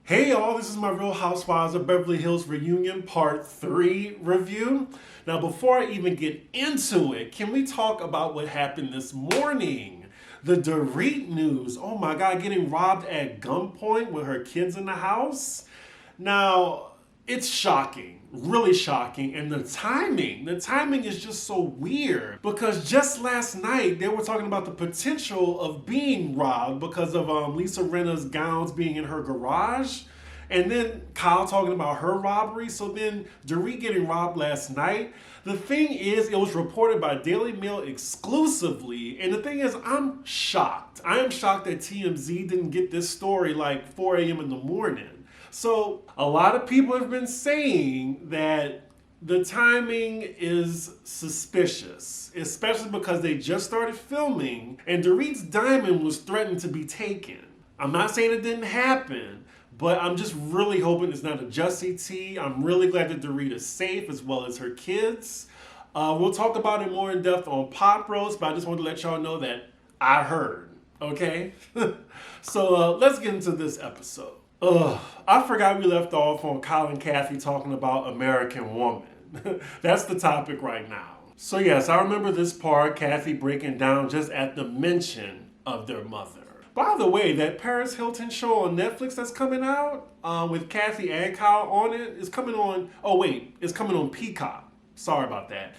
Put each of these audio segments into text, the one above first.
Hey y'all, this is my Real Housewives of Beverly Hills reunion part 3 review. Now before I even get into it, can we talk about what happened this morning? The Dorit news. Oh my God, getting robbed at gunpoint with her kids in the house. Now, it's shocking, really shocking, and the timing is just so weird because just last night they were talking about the potential of being robbed because of Lisa Rinna's gowns being in her garage, and then Kyle talking about her robbery. So then Dorit getting robbed last night. The thing is, it was reported by Daily Mail exclusively, and the thing is, I'm shocked. I am shocked that TMZ didn't get this story like 4 a.m. in the morning. So a lot of people have been saying that the timing is suspicious, especially because they just started filming and Dorit's diamond was threatened to be taken. I'm not saying it didn't happen, but I'm just really hoping it's not a Jussie T. I'm really glad that Dorit is safe as well as her kids. We'll talk about it more in depth on Pop Roast, but I just wanted to let y'all know that I heard, okay? So let's get into this episode. I forgot we left off on Kyle and Kathy talking about American Woman. That's the topic right now. So yes, I remember this part, Kathy breaking down just at the mention of their mother. By the way, that Paris Hilton show on Netflix that's coming out with Kathy and Kyle on it is coming on, it's coming on Peacock. Sorry about that.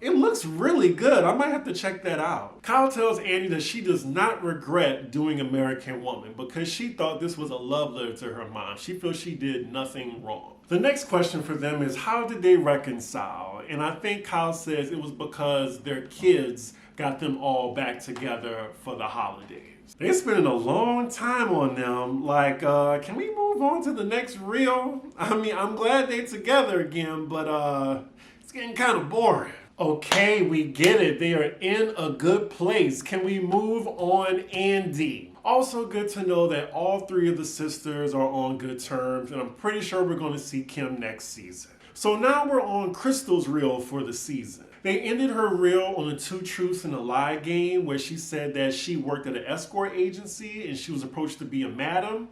It looks really good. I might have to check that out. Kyle tells Andy that she does not regret doing American Woman because she thought this was a love letter to her mom. She feels she did nothing wrong. The next question for them is, how did they reconcile? And I think Kyle says it was because their kids got them all back together for the holidays. They're spending a long time on them. Like, can we move on to the next reel? I mean, I'm glad they're together again, but it's getting kind of boring. Okay, we get it. They are in a good place. Can we move on, Andy? Also good to know that all 3 of the sisters are on good terms, and I'm pretty sure we're going to see Kim next season. So now we're on Crystal's reel for the season. They ended her reel on a 2 truths and a lie game where she said that she worked at an escort agency and she was approached to be a madam.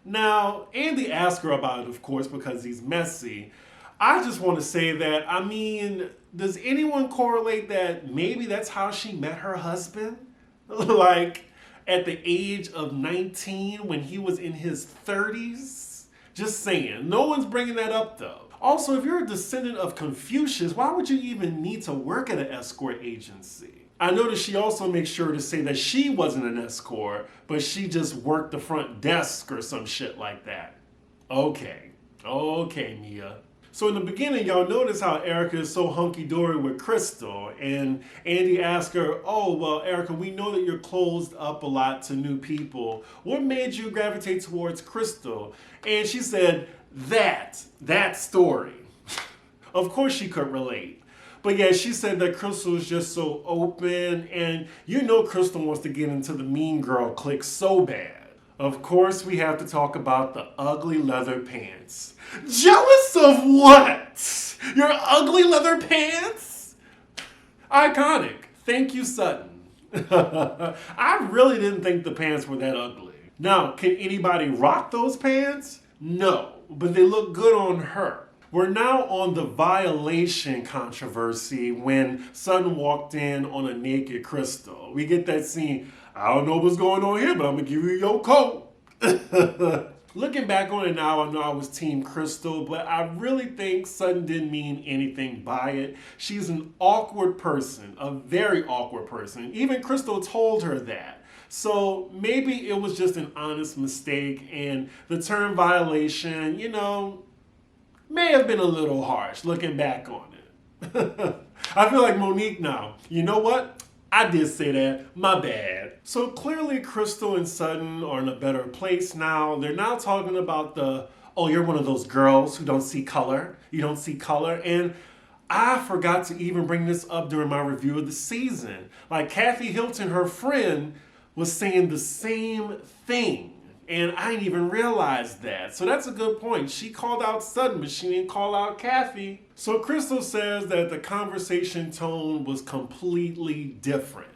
Now, Andy asked her about it, of course, because he's messy. I just want to say that, I mean, does anyone correlate that maybe that's how she met her husband? Like, at the age of 19 when he was in his 30s? Just saying. No one's bringing that up, though. Also, if you're a descendant of Confucius, why would you even need to work at an escort agency? I noticed she also makes sure to say that she wasn't an escort, but she just worked the front desk or some shit like that. Okay, Mia. So in the beginning, y'all notice how Erika is so hunky-dory with Crystal, and Andy asked her, oh, well, Erika, we know that you're closed up a lot to new people. What made you gravitate towards Crystal? And she said, that story. Of course she could relate. But yeah, she said that Crystal is just so open, and you know Crystal wants to get into the mean girl clique so bad. Of course, we have to talk about the ugly leather pants. Jealous of what? Your ugly leather pants? Iconic. Thank you, Sutton. I really didn't think the pants were that ugly. Now, can anybody rock those pants? No, but they look good on her. We're now on the violation controversy when Sutton walked in on a naked Crystal. We get that scene. I don't know what's going on here, but I'm going to give you your coat. Looking back on it now, I know I was Team Crystal, but I really think Sutton didn't mean anything by it. She's an awkward person, a very awkward person. Even Crystal told her that. So maybe it was just an honest mistake, and the term violation, may have been a little harsh looking back on it. I feel like Monique now. You know what? I did say that. My bad. So clearly Crystal and Sutton are in a better place now. They're now talking about you're one of those girls who don't see color. You don't see color. And I forgot to even bring this up during my review of the season. Like Kathy Hilton, her friend, was saying the same thing. And I didn't even realize that. So that's a good point. She called out Sutton, but she didn't call out Kathy. So Crystal says that the conversation tone was completely different.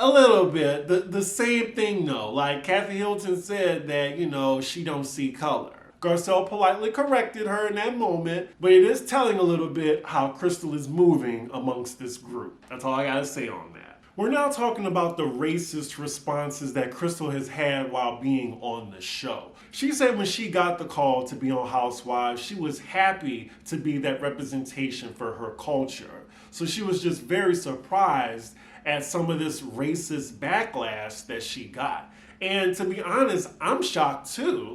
A little bit. The same thing though. Like Kathy Hilton said that, she don't see color. Garcelle politely corrected her in that moment, but it is telling a little bit how Crystal is moving amongst this group. That's all I gotta say on that. We're now talking about the racist responses that Crystal has had while being on the show. She said when she got the call to be on Housewives, she was happy to be that representation for her culture. So she was just very surprised at some of this racist backlash that she got. And to be honest, I'm shocked too.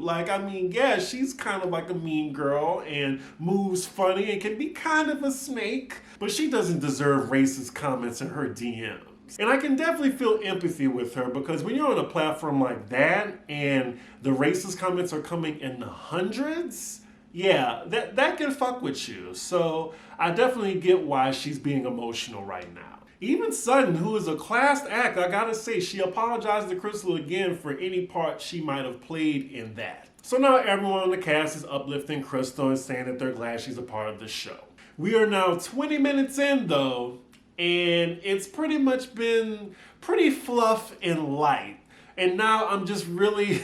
Yeah, she's kind of like a mean girl and moves funny and can be kind of a snake, but she doesn't deserve racist comments in her DMs. And I can definitely feel empathy with her because when you're on a platform like that and the racist comments are coming in the hundreds, yeah, that can fuck with you. So I definitely get why she's being emotional right now. Even Sutton, who is a class act, I gotta say, she apologized to Crystal again for any part she might have played in that. So now everyone on the cast is uplifting Crystal and saying that they're glad she's a part of the show. We are now 20 minutes in though, and it's pretty much been pretty fluff and light. And now I'm just really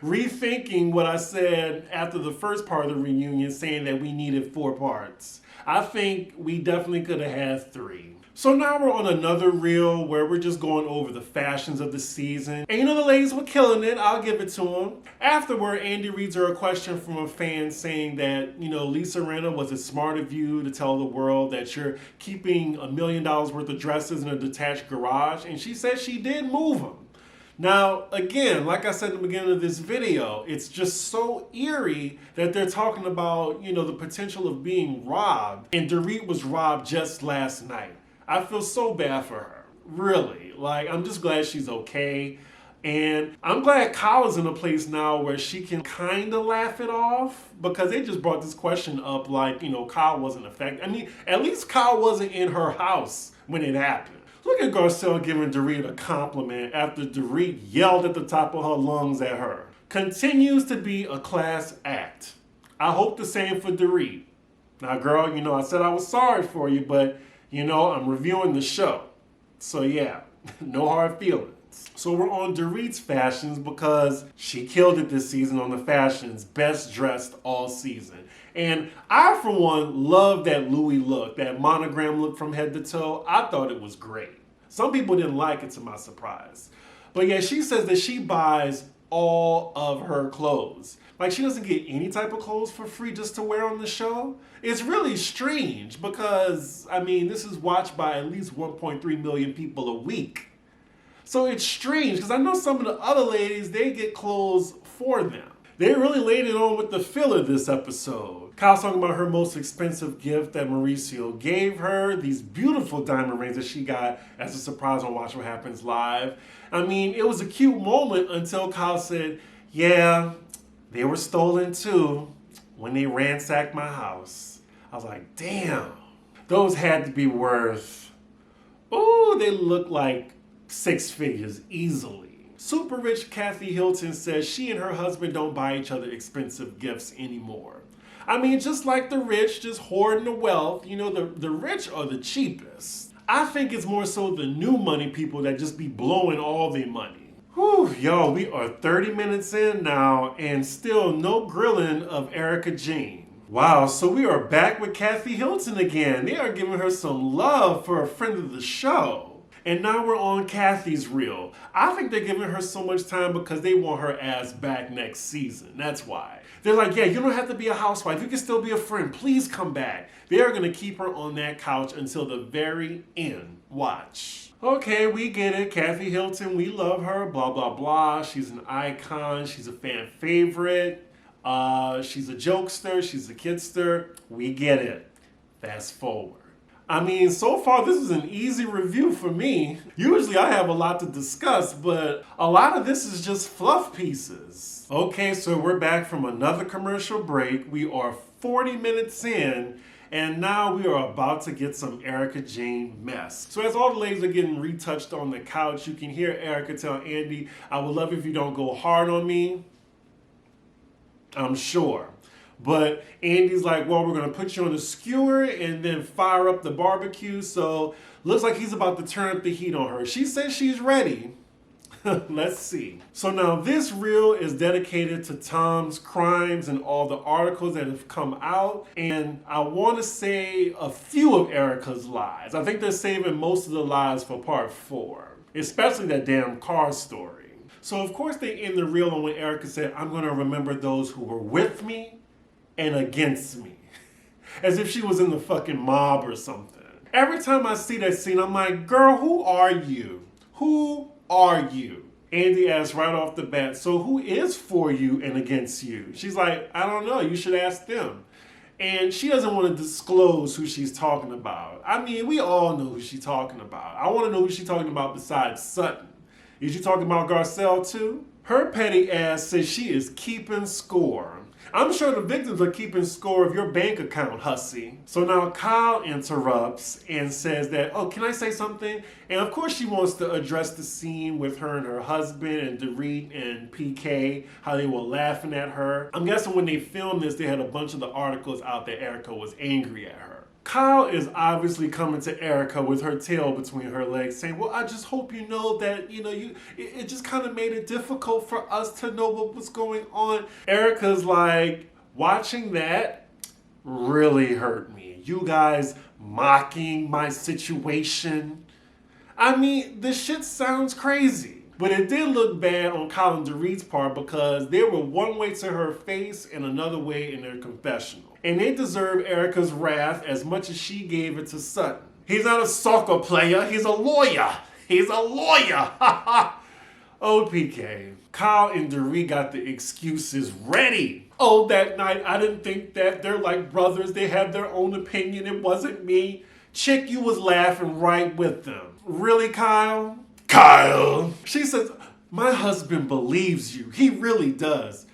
rethinking what I said after the first part of the reunion, saying that we needed 4 parts. I think we definitely could have had 3. So now we're on another reel where we're just going over the fashions of the season. And the ladies were killing it, I'll give it to them. Afterward, Andy reads her a question from a fan saying that, Lisa Rinna, was it smart of you to tell the world that you're keeping $1 million worth of dresses in a detached garage? And she said she did move them. Now, again, like I said at the beginning of this video, it's just so eerie that they're talking about, the potential of being robbed. And Dorit was robbed just last night. I feel so bad for her, really. I'm just glad she's okay. And I'm glad Kyle is in a place now where she can kind of laugh it off because they just brought this question up Kyle wasn't affected. I mean, at least Kyle wasn't in her house when it happened. Look at Garcelle giving Dorit a compliment after Dorit yelled at the top of her lungs at her. Continues to be a class act. I hope the same for Dorit. Now, girl, I said I was sorry for you, but I'm reviewing the show. So yeah, no hard feelings. So we're on Dorit's fashions because she killed it this season on the fashions, best dressed all season. And I, for one, love that Louis look, that monogram look from head to toe. I thought it was great. Some people didn't like it, to my surprise. But yeah, she says that she buys all of her clothes. She doesn't get any type of clothes for free just to wear on the show. It's really strange because, this is watched by at least 1.3 million people a week. So it's strange because I know some of the other ladies, they get clothes for them. They really laid it on with the filler this episode. Kyle's talking about her most expensive gift that Mauricio gave her, these beautiful diamond rings that she got as a surprise on Watch What Happens Live. It was a cute moment until Kyle said, yeah, they were stolen too when they ransacked my house. I was like, damn, those had to be worth, they look like 6 figures easily. Super rich Kathy Hilton says she and her husband don't buy each other expensive gifts anymore. Just like the rich, just hoarding the wealth. The rich are the cheapest. I think it's more so the new money people that just be blowing all their money. Whew, yo, we are 30 minutes in now and still no grilling of Erika Jane. Wow, so we are back with Kathy Hilton again. They are giving her some love for a friend of the show. And now we're on Kathy's reel. I think they're giving her so much time because they want her ass back next season. That's why. They're like, yeah, you don't have to be a housewife. You can still be a friend. Please come back. They are going to keep her on that couch until the very end. Watch. Okay, we get it. Kathy Hilton, we love her. Blah, blah, blah. She's an icon. She's a fan favorite. She's a jokester. She's a kidster. We get it. Fast forward. So far this is an easy review for me. Usually I have a lot to discuss, but a lot of this is just fluff pieces. Okay, so we're back from another commercial break. We are 40 minutes in, and now we are about to get some Erika Jane mess. So as all the ladies are getting retouched on the couch, you can hear Erika tell Andy, I would love if you don't go hard on me. I'm sure. But Andy's like, well, we're going to put you on the skewer and then fire up the barbecue. So looks like he's about to turn up the heat on her. She says she's ready. Let's see. So now this reel is dedicated to Tom's crimes and all the articles that have come out. And I want to say a few of Erika's lies. I think they're saving most of the lies for part 4, especially that damn car story. So of course they end the reel on when Erika said, I'm going to remember those who were with me and against me. As if she was in the fucking mob or something. Every time I see that scene, I'm like, girl, who are you? Who are you? Andy asks right off the bat, so who is for you and against you? She's like, I don't know, you should ask them. And she doesn't want to disclose who she's talking about. I mean, we all know who she's talking about. I want to know who she's talking about besides Sutton. Is she talking about Garcelle too? Her petty ass says she is keeping score. I'm sure the victims are keeping score of your bank account, hussy. So now Kyle interrupts and says that, oh, can I say something? And of course she wants to address the scene with her and her husband and Dorit and PK, how they were laughing at her. I'm guessing when they filmed this, they had a bunch of the articles out that Erika was angry at her. Kyle is obviously coming to Erika with her tail between her legs saying, well, I just hope you know that, it just kind of made it difficult for us to know what was going on. Erika's like, watching that really hurt me. You guys mocking my situation. I mean, this shit sounds crazy. But it did look bad on Kyle and Dorit's part because they were one way to her face and another way in their confessional. And they deserve Erika's wrath as much as she gave it to Sutton. He's not a soccer player, he's a lawyer. He's a lawyer. Oh, PK. Kyle and Dorit got the excuses ready. Oh, that night I didn't think that. They're like brothers. They have their own opinion. It wasn't me. Chick, you was laughing right with them. Really, Kyle? Kyle. She says, my husband believes you. He really does.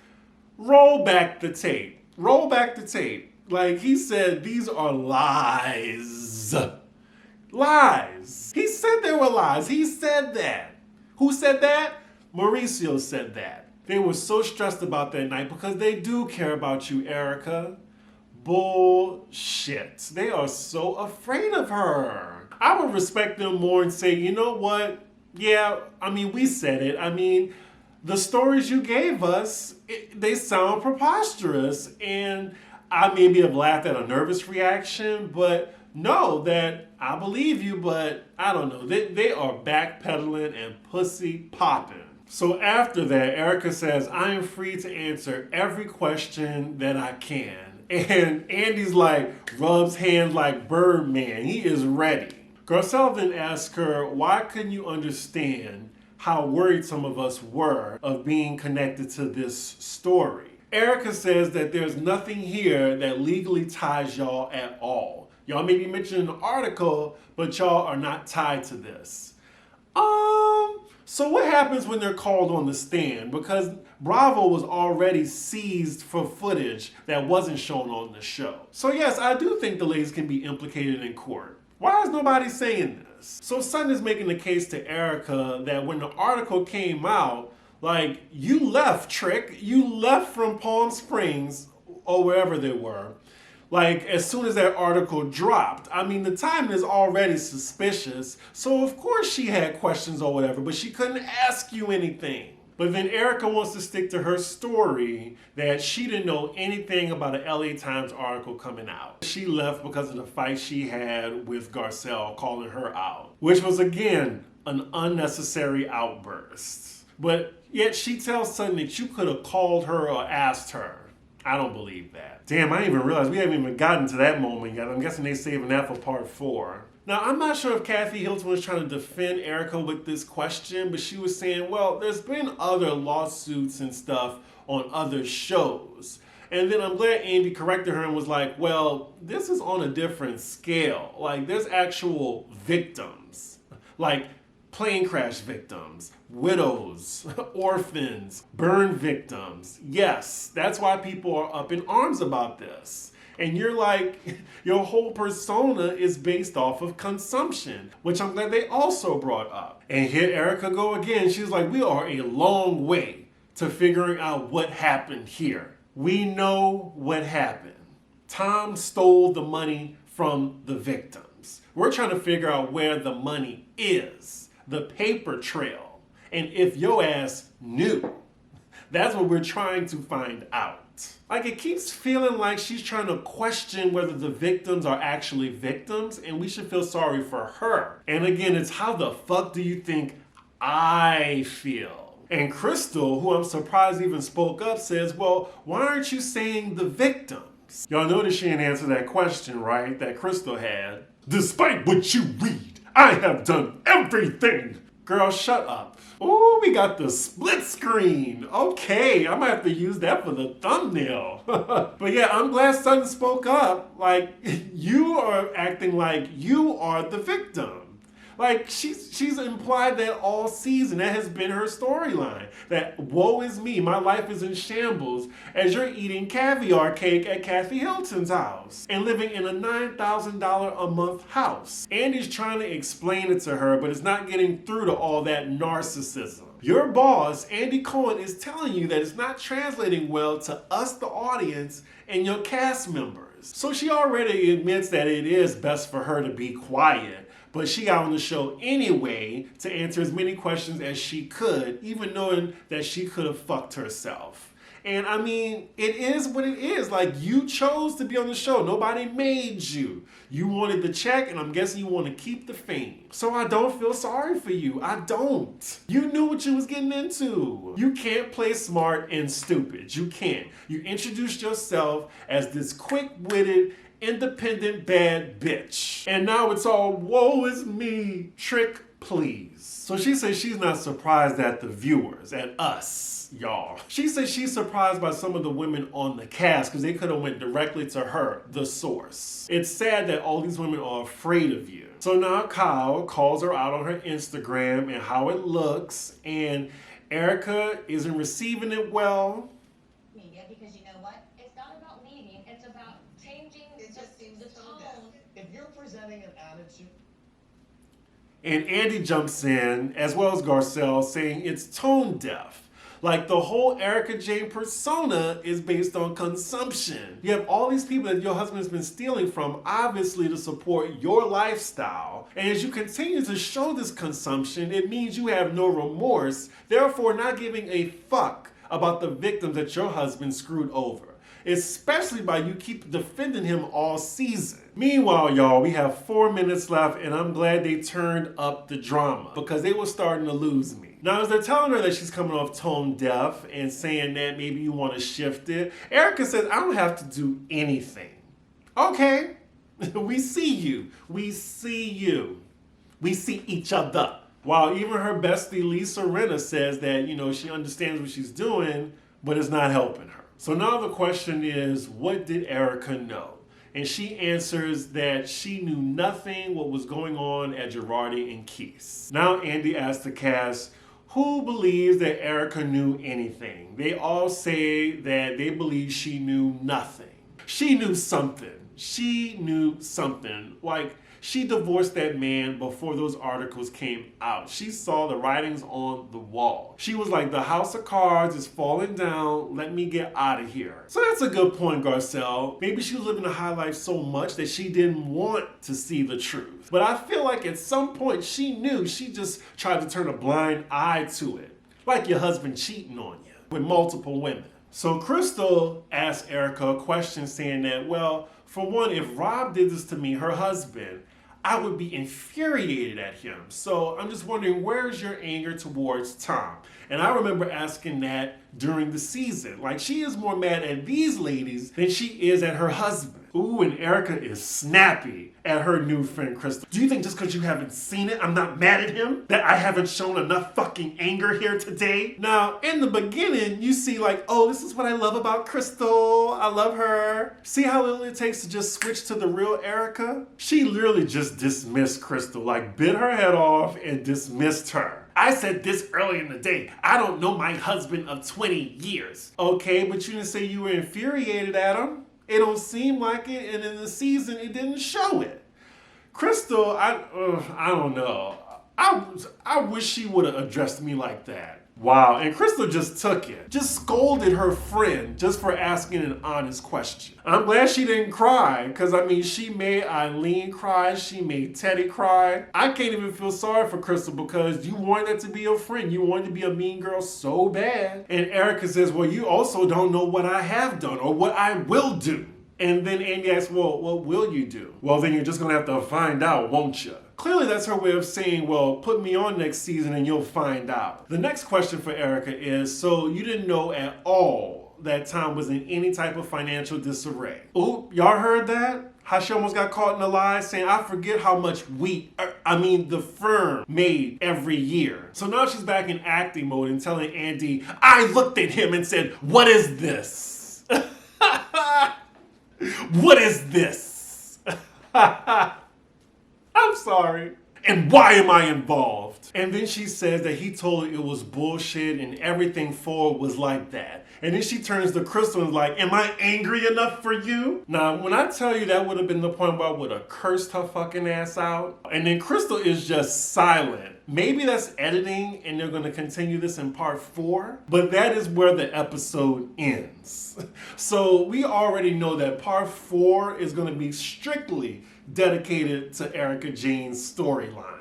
Roll back the tape. Roll back the tape. Like he said, these are lies. Lies. He said they were lies. He said that. Who said that? Mauricio said that. They were so stressed about that night because they do care about you, Erika. Bullshit. They are so afraid of her. I would respect them more and say, you know what? Yeah, I mean, we said it. I mean, the stories you gave us, they sound preposterous. And I maybe have laughed at a nervous reaction, but know that I believe you, but I don't know. They are backpedaling and pussy popping. So after that, Erika says, I am free to answer every question that I can. And Andy's like, rubs hands like Birdman. He is ready. Garcelle then asks her, why couldn't you understand how worried some of us were of being connected to this story? Erika says that there's nothing here that legally ties y'all at all. Y'all may be mentioned in the article, but y'all are not tied to this. So what happens when they're called on the stand? Because Bravo was already seized for footage that wasn't shown on the show. So yes, I do think the ladies can be implicated in court. Why is nobody saying this? So Sutton is making the case to Erika that when the article came out, like, you left, Trick. You left from Palm Springs or wherever they were. Like, as soon as that article dropped. I mean, the timing is already suspicious. So, of course, she had questions or whatever, but she couldn't ask you anything. But then Erika wants to stick to her story that she didn't know anything about an LA Times article coming out. She left because of the fight she had with Garcelle calling her out, which was, again, an unnecessary outburst. But yet she tells Sutton that you could have called her or asked her. I don't believe that. Damn, I didn't even realize we haven't even gotten to that moment yet. I'm guessing they're saving that for part 4. Now, I'm not sure if Kathy Hilton was trying to defend Erika with this question, but she was saying, well, there's been other lawsuits and stuff on other shows. And then I'm glad Andy corrected her and was like, well, this is on a different scale. Like, there's actual victims. Like, plane crash victims, widows, orphans, burn victims. Yes, that's why people are up in arms about this. And you're like, your whole persona is based off of consumption, which I'm glad they also brought up. And here Erika go again. She's like, we are a long way to figuring out what happened here. We know what happened. Tom stole the money from the victims. We're trying to figure out where the money is, the paper trail, and if your ass knew. That's what we're trying to find out. Like, it keeps feeling like she's trying to question whether the victims are actually victims, and we should feel sorry for her. And again, it's how the fuck do you think I feel? And Crystal, who I'm surprised even spoke up, says, well, why aren't you saying the victims? Y'all notice she didn't answer that question, right? That Crystal had. Despite what you read, I have done everything. Girl, shut up. Ooh, we got the split screen. Okay, I might have to use that for the thumbnail. But yeah, I'm glad Sutton spoke up. Like, you are acting like you are the victim. Like, she's implied that all season. That has been her storyline. That woe is me, my life is in shambles as you're eating caviar cake at Kathy Hilton's house and living in a $9,000 a month house. Andy's trying to explain it to her, but it's not getting through to all that narcissism. Your boss, Andy Cohen, is telling you that it's not translating well to us, the audience, and your cast members. So she already admits that it is best for her to be quiet. But she got on the show anyway to answer as many questions as she could, even knowing that she could have fucked herself. And I mean, it is what it is. Like, you chose to be on the show. Nobody made you. You wanted the check, and I'm guessing you want to keep the fame. So I don't feel sorry for you. I don't. You knew what you was getting into. You can't play smart and stupid. You can't. You introduced yourself as this quick-witted, independent bad bitch. And now it's all woe is me, trick please. So she says she's not surprised at the viewers, at us, y'all. She says she's surprised by some of the women on the cast because they could have went directly to her, the source. It's sad that all these women are afraid of you. So now Kyle calls her out on her Instagram and how it looks, and Erika isn't receiving it well. Because you know what? It's not about leading, it's about changing the tone. If you're presenting an attitude. And Andy jumps in, as well as Garcelle, saying it's tone deaf. Like, the whole Erika Jayne persona is based on consumption. You have all these people that your husband's been stealing from, obviously to support your lifestyle. And as you continue to show this consumption, it means you have no remorse, therefore not giving a fuck about the victims that your husband screwed over. Especially by you keep defending him all season. Meanwhile, y'all, we have 4 minutes left, and I'm glad they turned up the drama because they were starting to lose me. Now, as they're telling her that she's coming off tone deaf and saying that maybe you want to shift it, Erika says, I don't have to do anything. Okay, we see you. We see you. We see each other. While even her bestie Lisa Rinna says that, you know, she understands what she's doing, but it's not helping her. So now the question is, what did Erika know? And she answers that she knew nothing what was going on at Girardi and Keith's. Now Andy asks the cast, who believes that Erika knew anything? They all say that they believe she knew nothing. She knew something. She knew something. Like, she divorced that man before those articles came out. She saw the writings on the wall. She was like, the house of cards is falling down. Let me get out of here. So that's a good point, Garcelle. Maybe she was living a high life so much that she didn't want to see the truth. But I feel like at some point she knew. She just tried to turn a blind eye to it. Like your husband cheating on you with multiple women. So Crystal asked Erika a question saying that, well, for one, if Rob did this to me, her husband, I would be infuriated at him. So I'm just wondering, where's your anger towards Tom? And I remember asking that during the season. Like, she is more mad at these ladies than she is at her husband. Ooh, and Erika is snappy at her new friend, Crystal. Do you think just because you haven't seen it, I'm not mad at him? That I haven't shown enough fucking anger here today? Now, in the beginning, you see like, oh, this is what I love about Crystal. I love her. See how little it takes to just switch to the real Erika? She literally just dismissed Crystal, like bit her head off and dismissed her. I said this early in the day. I don't know my husband of 20 years. Okay, but you didn't say you were infuriated at him. It don't seem like it, and in the season, it didn't show it. Crystal, I don't know. I wish she would have addressed me like that. Wow, and Crystal just took it. Just scolded her friend just for asking an honest question. I'm glad she didn't cry, because I mean, she made Eileen cry, she made Teddy cry. I can't even feel sorry for Crystal because you wanted that to be your friend. You wanted to be a mean girl so bad. And Erika says, well, you also don't know what I have done or what I will do. And then Andy asks, well, what will you do? Well, then you're just gonna have to find out, won't you? Clearly that's her way of saying, well, put me on next season and you'll find out. The next question for Erika is, so you didn't know at all that Tom was in any type of financial disarray? Oop, y'all heard that? How she almost got caught in a lie saying, I forget how much the firm made every year. So now she's back in acting mode and telling Andy, I looked at him and said, what is this? What is this? I'm sorry. And why am I involved? And then she says that he told her it was bullshit and everything forward was like that. And then she turns to Crystal and is like, am I angry enough for you? Now, when I tell you that would have been the point where I would have cursed her fucking ass out. And then Crystal is just silent. Maybe that's editing and they're going to continue this in part 4. But that is where the episode ends. So we already know that part 4 is going to be strictly dedicated to Erika Jayne's storyline.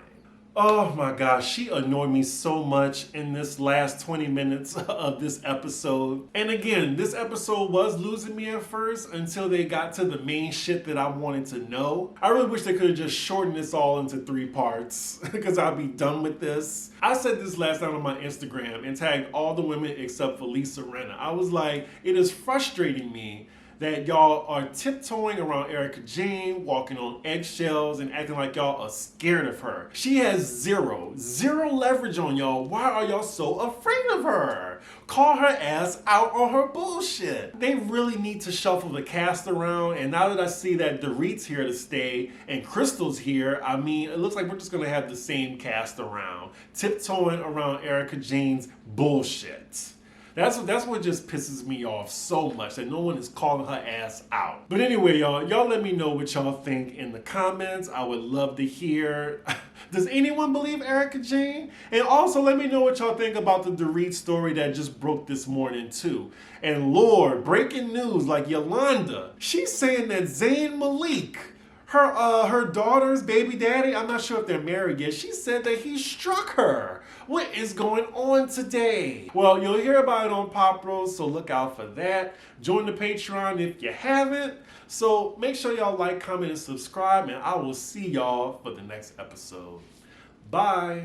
Oh my gosh, she annoyed me so much in this last 20 minutes of this episode. And again, this episode was losing me at first until they got to the main shit that I wanted to know. I really wish they could have just shortened this all into 3 parts because I'd be done with this. I said this last night on my Instagram and tagged all the women except for Lisa Rinna. I was like, it is frustrating me that y'all are tiptoeing around Erika Jayne, walking on eggshells, and acting like y'all are scared of her. She has zero leverage on y'all. Why are y'all so afraid of her? Call her ass out on her bullshit. They really need to shuffle the cast around, and now that I see that Dorit's here to stay and Crystal's here, I mean, it looks like we're just gonna have the same cast around, tiptoeing around Erika Jayne's bullshit. That's what just pisses me off so much, that no one is calling her ass out. But anyway, y'all let me know what y'all think in the comments. I would love to hear. Does anyone believe Erika Jayne? And also let me know what y'all think about the Dorit story that just broke this morning too. And Lord, breaking news, like Yolanda, she's saying that Zayn Malik, her daughter's baby daddy, I'm not sure if they're married yet, she said that he struck her. What is going on today? Well, you'll hear about it on Pop Rose, so look out for that. Join the Patreon if you haven't. So make sure y'all like, comment, and subscribe, and I will see y'all for the next episode. Bye.